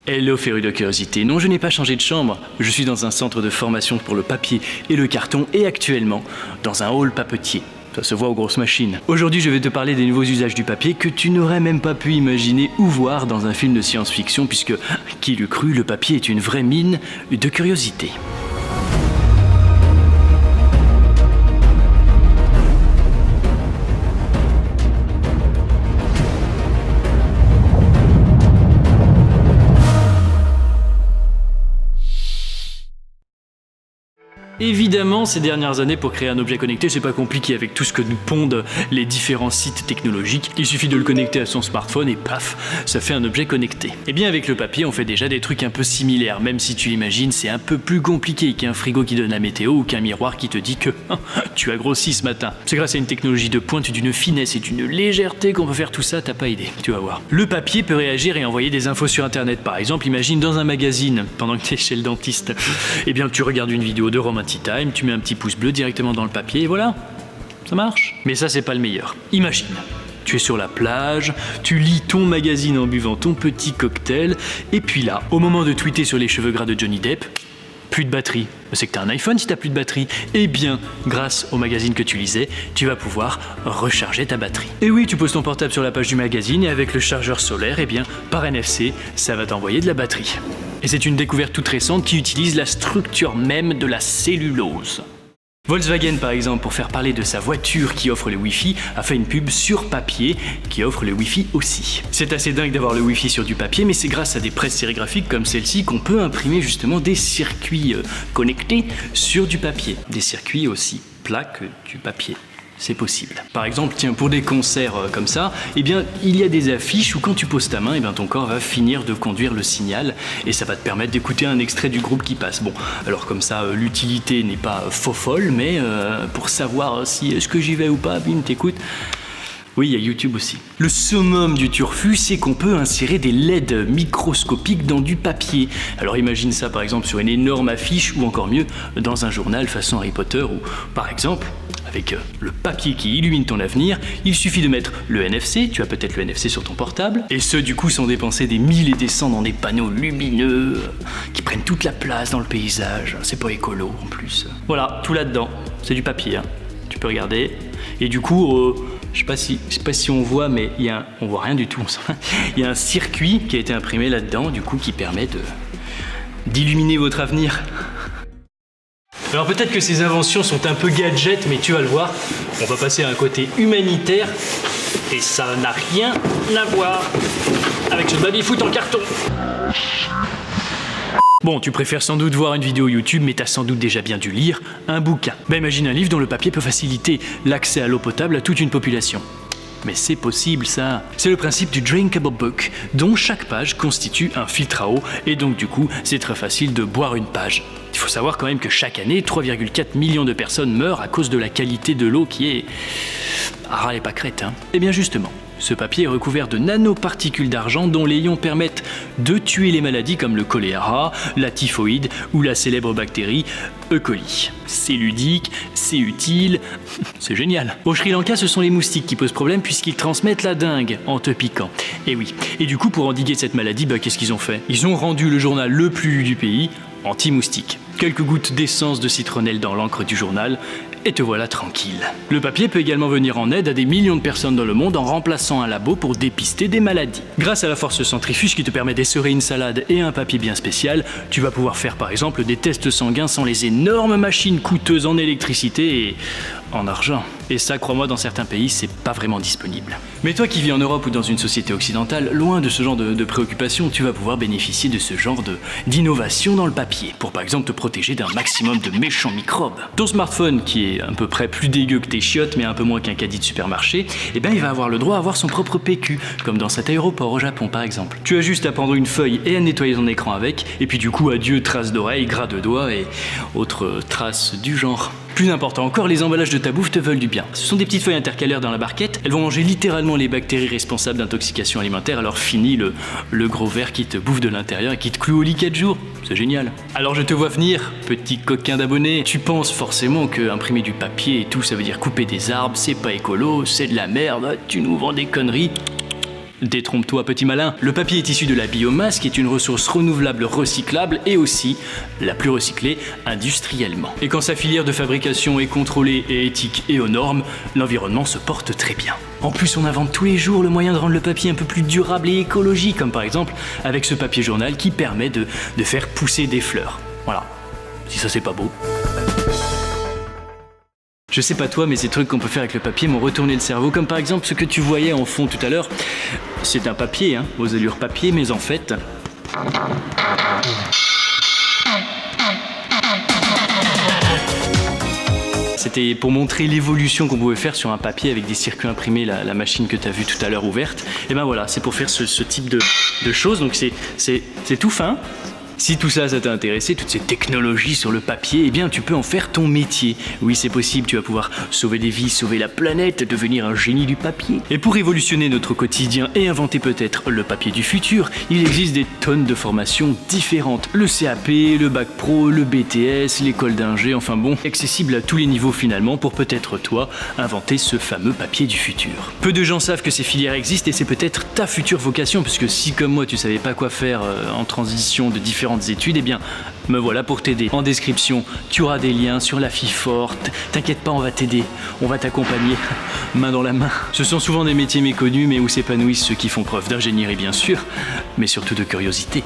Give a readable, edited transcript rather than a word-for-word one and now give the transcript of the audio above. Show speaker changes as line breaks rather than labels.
Hello férus de curiosité, non je n'ai pas changé de chambre, je suis dans un centre de formation pour le papier et le carton et actuellement dans un hall papetier. Ça se voit aux grosses machines. Aujourd'hui je vais te parler des nouveaux usages du papier que tu n'aurais même pas pu imaginer ou voir dans un film de science-fiction puisque, qui l'eût cru, le papier est une vraie mine de curiosité. Évidemment, ces dernières années, pour créer un objet connecté, c'est pas compliqué avec tout ce que nous pondent les différents sites technologiques. Il suffit de le connecter à son smartphone et paf, ça fait un objet connecté. Et bien avec le papier, on fait déjà des trucs un peu similaires, même si tu imagines, c'est un peu plus compliqué qu'un frigo qui donne la météo ou qu'un miroir qui te dit que tu as grossi ce matin. C'est grâce à une technologie de pointe, d'une finesse et d'une légèreté qu'on peut faire tout ça, t'as pas idée, tu vas voir. Le papier peut réagir et envoyer des infos sur internet. Par exemple, imagine dans un magazine, pendant que t'es chez le dentiste, et bien tu regardes une vidéo de Romantic Time, tu mets un petit pouce bleu directement dans le papier et voilà, ça marche. Mais ça c'est pas le meilleur. Imagine, tu es sur la plage, tu lis ton magazine en buvant ton petit cocktail et puis là, au moment de tweeter sur les cheveux gras de Johnny Depp, plus de batterie. C'est que t'as un iPhone si t'as plus de batterie. Eh bien, grâce au magazine que tu lisais, tu vas pouvoir recharger ta batterie. Et oui, tu poses ton portable sur la page du magazine et avec le chargeur solaire, eh bien, par NFC, ça va t'envoyer de la batterie. Et c'est une découverte toute récente qui utilise la structure même de la cellulose. Volkswagen par exemple, pour faire parler de sa voiture qui offre le Wi-Fi, a fait une pub sur papier qui offre le Wi-Fi aussi. C'est assez dingue d'avoir le Wi-Fi sur du papier, mais c'est grâce à des presses sérigraphiques comme celle-ci qu'on peut imprimer justement des circuits connectés sur du papier. Des circuits aussi plats que du papier. C'est possible. Par exemple, tiens, pour des concerts comme ça, eh bien, il y a des affiches où quand tu poses ta main, eh bien, ton corps va finir de conduire le signal et ça va te permettre d'écouter un extrait du groupe qui passe. Bon, alors comme ça, l'utilité n'est pas faux folle, mais pour savoir si est-ce que j'y vais ou pas, bim, t'écoutes. Oui, il y a YouTube aussi. Le summum du turfu, c'est qu'on peut insérer des LED microscopiques dans du papier. Alors imagine ça par exemple sur une énorme affiche ou encore mieux dans un journal façon Harry Potter ou par exemple avec le papier qui illumine ton avenir, il suffit de mettre le NFC, tu as peut-être le NFC sur ton portable, et ce du coup sans dépenser des 1000 et des cents dans des panneaux lumineux qui prennent toute la place dans le paysage, c'est pas écolo en plus. Voilà, tout là-dedans, c'est du papier, hein. Tu peux regarder, et du coup, je sais pas si on voit, mais on voit rien du tout, il y a un circuit qui a été imprimé là-dedans, du coup qui permet d'illuminer votre avenir. Alors peut-être que ces inventions sont un peu gadgets, mais tu vas le voir, on va passer à un côté humanitaire et ça n'a rien à voir avec ce baby-foot en carton. Bon, tu préfères sans doute voir une vidéo YouTube, mais t'as sans doute déjà bien dû lire un bouquin. Ben imagine un livre dont le papier peut faciliter l'accès à l'eau potable à toute une population. Mais c'est possible ça. C'est le principe du drinkable book, dont chaque page constitue un filtre à eau, et donc du coup, c'est très facile de boire une page. Il faut savoir quand même que chaque année, 3,4 millions de personnes meurent à cause de la qualité de l'eau qui est... à ras les pâquerettes, hein. Et bien justement, ce papier est recouvert de nanoparticules d'argent dont les ions permettent de tuer les maladies comme le choléra, la typhoïde ou la célèbre bactérie E. coli. C'est ludique, c'est utile, c'est génial. Au Sri Lanka, ce sont les moustiques qui posent problème puisqu'ils transmettent la dengue en te piquant. Et oui. Et du coup, pour endiguer cette maladie, qu'est-ce qu'ils ont fait? Ils ont rendu le journal le plus lu du pays anti-moustique. Quelques gouttes d'essence de citronnelle dans l'encre du journal, et te voilà tranquille. Le papier peut également venir en aide à des millions de personnes dans le monde en remplaçant un labo pour dépister des maladies. Grâce à la force centrifuge qui te permet d'essorer une salade et un papier bien spécial, tu vas pouvoir faire par exemple des tests sanguins sans les énormes machines coûteuses en électricité et en argent. Et ça, crois-moi, dans certains pays, c'est pas vraiment disponible. Mais toi qui vis en Europe ou dans une société occidentale, loin de ce genre de préoccupations, tu vas pouvoir bénéficier de ce genre d'innovation dans le papier, pour par exemple te protéger d'un maximum de méchants microbes. Ton smartphone, qui est à peu près plus dégueu que tes chiottes, mais un peu moins qu'un caddie de supermarché, eh ben il va avoir le droit à avoir son propre PQ, comme dans cet aéroport au Japon par exemple. Tu as juste à prendre une feuille et à nettoyer ton écran avec, et puis du coup, adieu traces d'oreilles, gras de doigts et autres traces du genre. Plus important encore, les emballages de ta bouffe te veulent du bien. Ce sont des petites feuilles intercalaires dans la barquette, elles vont manger littéralement les bactéries responsables d'intoxication alimentaire, alors fini le gros ver qui te bouffe de l'intérieur et qui te cloue au lit 4 jours. C'est génial. Alors je te vois venir, petit coquin d'abonné, tu penses forcément que imprimer du papier et tout, ça veut dire couper des arbres, c'est pas écolo, c'est de la merde, tu nous vends des conneries. Détrompe-toi, petit malin, le papier est issu de la biomasse qui est une ressource renouvelable recyclable et aussi la plus recyclée industriellement. Et quand sa filière de fabrication est contrôlée et éthique et aux normes, l'environnement se porte très bien. En plus, on invente tous les jours le moyen de rendre le papier un peu plus durable et écologique, comme par exemple avec ce papier journal qui permet de faire pousser des fleurs. Voilà, si ça c'est pas beau. Je sais pas toi, mais ces trucs qu'on peut faire avec le papier m'ont retourné le cerveau, comme par exemple ce que tu voyais en fond tout à l'heure. C'est un papier, hein, aux allures papier, mais en fait... C'était pour montrer l'évolution qu'on pouvait faire sur un papier avec des circuits imprimés, la machine que tu as vue tout à l'heure ouverte. Et ben voilà, c'est pour faire ce type de choses, donc c'est tout fin. Si tout ça, ça t'a intéressé, toutes ces technologies sur le papier, eh bien tu peux en faire ton métier. Oui, c'est possible, tu vas pouvoir sauver des vies, sauver la planète, devenir un génie du papier. Et pour révolutionner notre quotidien et inventer peut-être le papier du futur, il existe des tonnes de formations différentes. Le CAP, le bac pro, le BTS, l'école d'ingé, enfin bon, accessible à tous les niveaux finalement pour peut-être toi inventer ce fameux papier du futur. Peu de gens savent que ces filières existent et c'est peut-être ta future vocation, puisque si comme moi tu savais pas quoi faire en transition de différentes études, eh bien me voilà pour t'aider. En description, tu auras des liens sur la fille forte. T'inquiète pas, on va t'aider, on va t'accompagner, main dans la main. Ce sont souvent des métiers méconnus, mais où s'épanouissent ceux qui font preuve d'ingénierie bien sûr, mais surtout de curiosité.